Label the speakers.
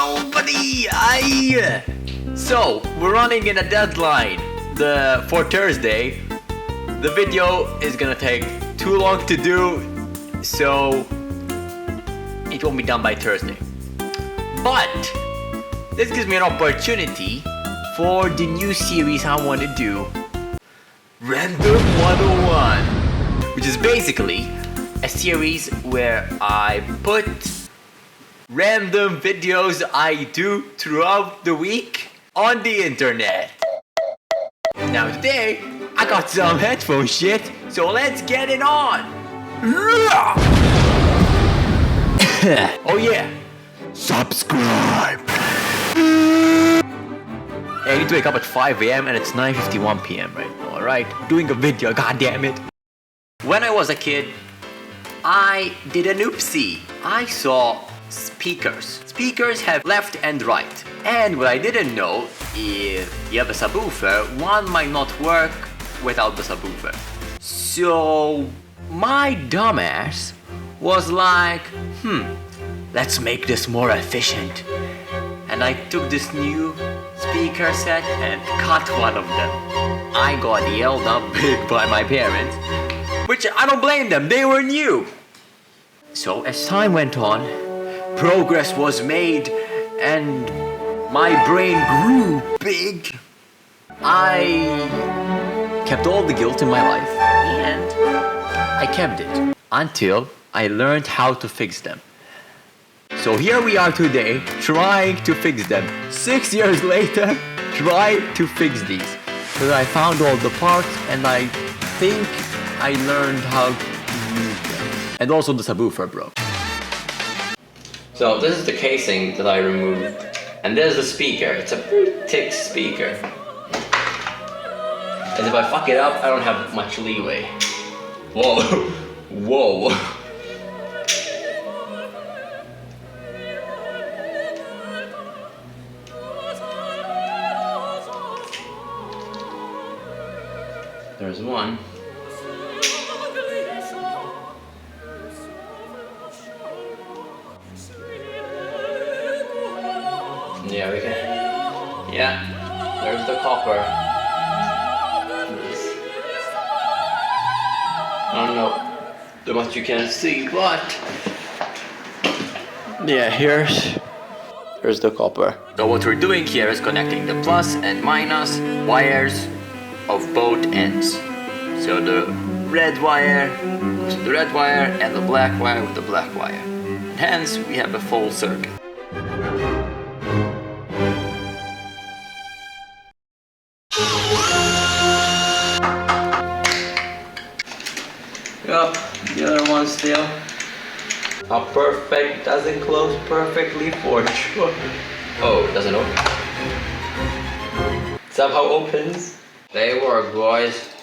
Speaker 1: Yo, buddy! So, we're running in a deadline for Thursday. The video is gonna take too long to do, so it won't be done by Thursday. But this gives me an opportunity for the new series I want to do, Random 101, which is basically a series where I put random videos I do throughout the week on the internet. Now today, I got some headphone shit, so let's get it on! Oh yeah, subscribe! I need to wake up at 5 AM and it's 9:51 PM right now, alright? Doing a video, goddammit. When I was a kid, I did an oopsie. I saw speakers. Speakers have left and right. And what I didn't know, if you have a subwoofer, one might not work without the subwoofer. So my dumbass was like, let's make this more efficient. And I took this new speaker set and cut one of them. I got yelled up big by my parents, which I don't blame them, they were new. So as time went on, progress was made and my brain grew big. I kept all the guilt in my life and I kept it until I learned how to fix them. So here we are today, trying to fix them. 6 years later, trying to fix these. Because I found all the parts and I think I learned how to use them. And also the subwoofer broke. So this is the casing that I removed. And there's the speaker. It's a pretty thick speaker. And if I fuck it up, I don't have much leeway. Whoa. Whoa. There's one. Yeah, we can. Yeah, there's the copper. I don't know how much you can see, but yeah, here's the copper. So what we're doing here is connecting the plus and minus wires of both ends. So the red wire goes to the red wire and the black wire with the black wire. And hence we have a full circuit. Yep, the other one still. How perfect, doesn't close perfectly for sure. Oh, it doesn't open. Somehow opens. They work, boys.